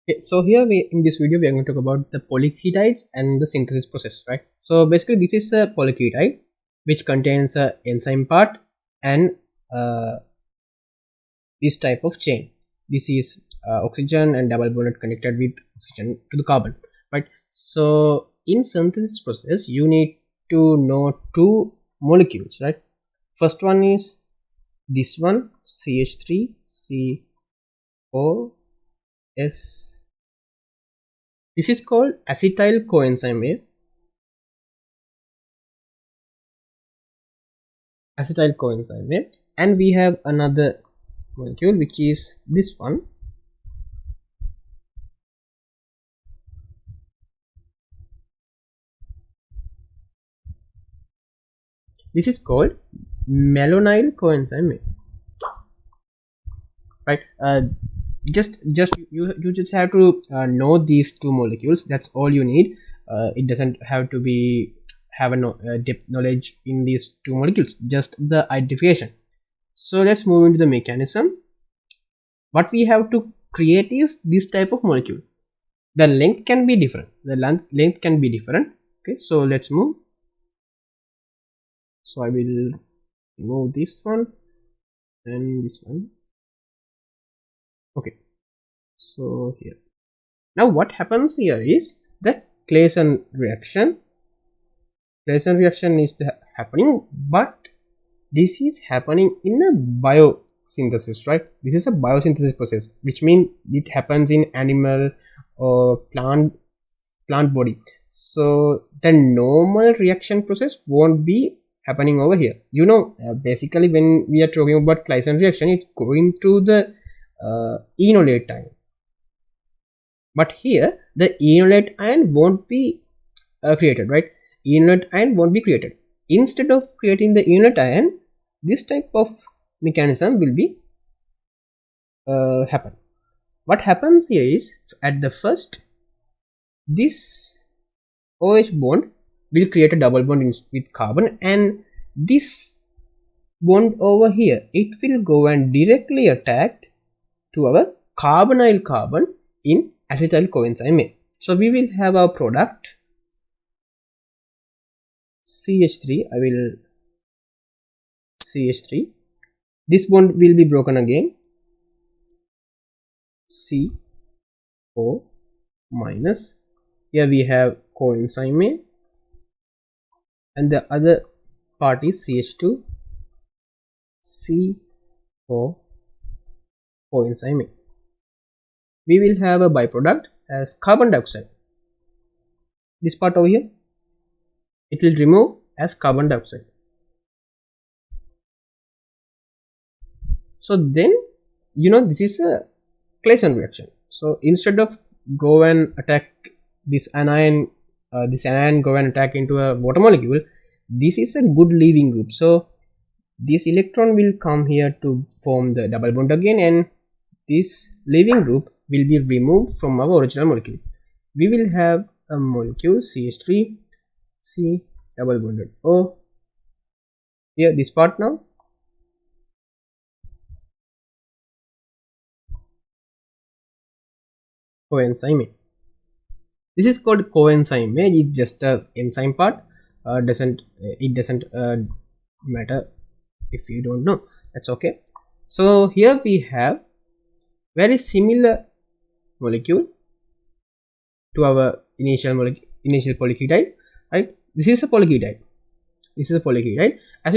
Okay, so here we in this video we are going to talk about the polyketides and the synthesis process, right? So basically this is a polyketide which contains a enzyme part and uh, this type of chain. This is oxygen and double bonded connected with oxygen to the carbon, right? So in synthesis process you need to know two molecules, right? First one is this one, CH3COS. This is called acetyl coenzyme A. Acetyl coenzyme A. And we have another molecule which is this one. This is called malonyl coenzyme A. Right? Just you just have to know these two molecules. That's all you need. It doesn't have to be have a depth knowledge in these two molecules, just the identification. So let's move into the mechanism. What we have to create is this type of molecule. The length can be different. The length can be different. Okay, so let's move. So I will remove this one and this one. Okay, so here now what happens here is the Claisen reaction. Claisen reaction is happening, but this is happening in a biosynthesis, right? This is a biosynthesis process, which means it happens in animal or plant body. So the normal reaction process won't be happening over here. Basically when we are talking about Claisen reaction, it's going to the enolate ion, but here the enolate ion won't be created, right? Enolate ion won't be created. Instead of creating the enolate ion, this type of mechanism will be happen. What happens here is at the first, this OH bond will create a double bond with carbon, and this bond over here, it will go and directly attack to our carbonyl carbon in acetyl coenzyme A. So we will have our product CH3. I will CH3. This bond will be broken again. CO minus. Here we have coenzyme A, and the other part is CH2 CO coenzyme A. We will have a byproduct as carbon dioxide. This part over here, it will remove as carbon dioxide. So then this is a Claisen reaction. So instead of go and attack this anion go and attack into a water molecule, this is a good leaving group. So this electron will come here to form the double bond again, and this leaving group will be removed from our original molecule. We will have a molecule CH3 C double bonded O. Here this part now. Coenzyme A. This is called coenzyme A. It's just a enzyme part. It doesn't matter if you don't know. That's okay. So here we have very similar molecule to our initial polyketide, right? This is a polyketide. As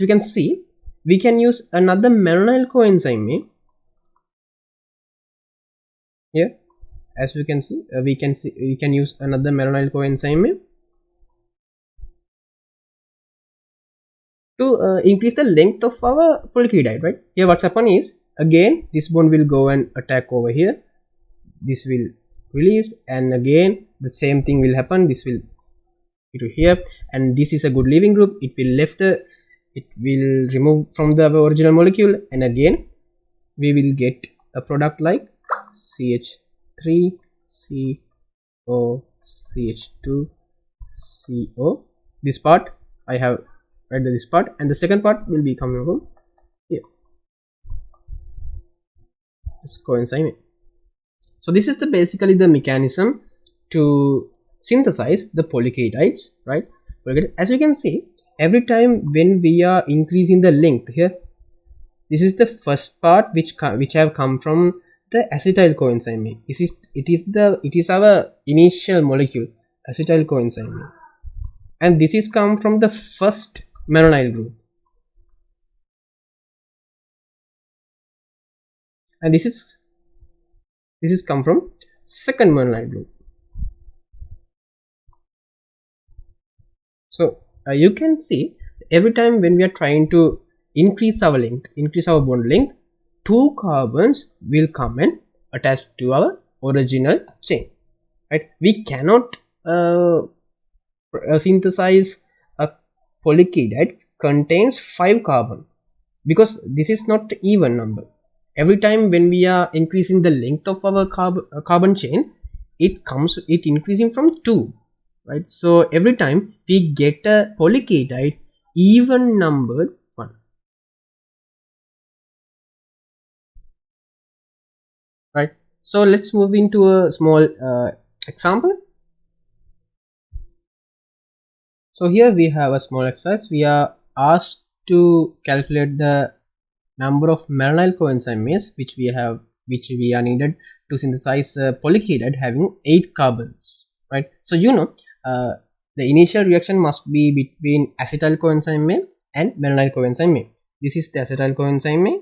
you can see, we can use another malonyl coenzyme A. Here, as we can see, we can use another malonyl coenzyme A to increase the length of our polyketide, right? Here what's happened is, again this bond will go and attack over here. This will release, and again the same thing will happen. This will to here, and this is a good leaving group. It will remove from the original molecule, and again we will get a product like CH3 CO CH2 CO. This part I have read this part, and the second part will be coming from here. This coenzyme. So this is the basically the mechanism to synthesize the polyketides, right? As you can see, every time when we are increasing the length here, this is the first part which have come from the acetyl coenzyme A. It is our initial molecule, acetyl coenzyme A, and this is come from the first malonyl group, and this is come from second malonyl group. So you can see every time when we are trying to increase our bond length, 2 carbons will come and attach to our original chain, right? We cannot synthesize a polyketide contains 5 carbon, because this is not even number. Every time when we are increasing the length of our carbon chain, it increasing from 2, right? So every time we get a polyketide even numbered 1. Right, so let's move into a small example. So here we have a small exercise. We are asked to calculate the number of malonyl coenzymes which we are needed to synthesize a polyketide having 8 carbons, right? So the initial reaction must be between acetyl coenzyme A and malonyl coenzyme A. This is the acetyl coenzyme A,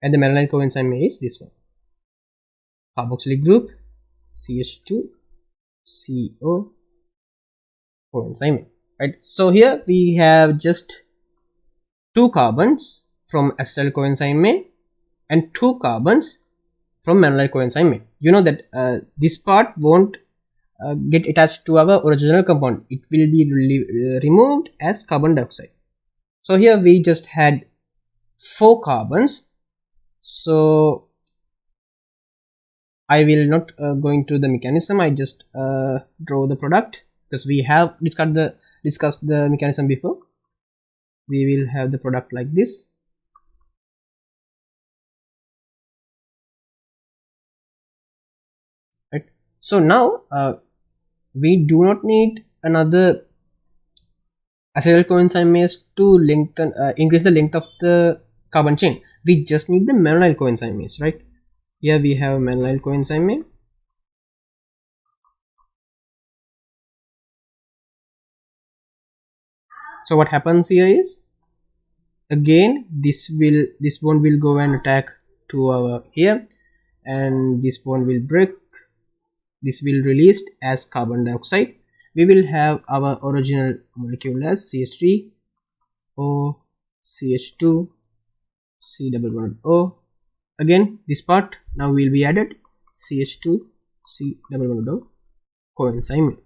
and the malonyl coenzyme A is this one, carboxylic group CH2CO coenzyme A, right? So here we have just 2 carbons from acetyl coenzyme A and 2 carbons from malonyl coenzyme A. You know that this part won't get attached to our original compound. It will be removed as carbon dioxide. So here we just had 4 carbons. So I will not go into the mechanism. I just draw the product, because we have discussed the mechanism before. We will have the product like this. Right. So now we do not need another acetyl coenzymes to increase the length of the carbon chain. We just need the malonyl coenzymes, right? Here we have malonyl coenzyme. So what happens here is, again this bond will go and attack to our here, and this bond will break. This will released as carbon dioxide. We will have our original molecule as CH3O, CH2, C double bond O. Again this part now will be added, CH2, C double bond O coenzyme.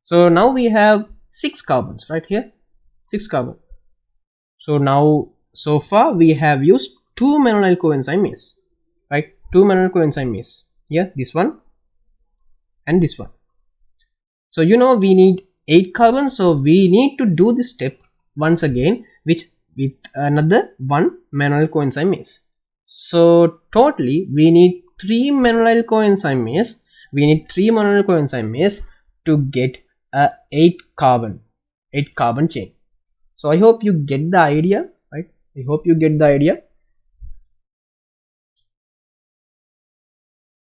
So now we have 6 carbons right here, 6 carbon. So now so far we have used 2 malonyl coenzymes, right? 2 malonyl coenzymes here, this one and this one. So we need 8 carbons, so we need to do this step once again with another 1 malonyl coenzyme. So totally we need 3 malonyl coenzymes. We need 3 malonyl coenzymes to get a 8 carbon chain. So I hope you get the idea, right? I hope you get the idea.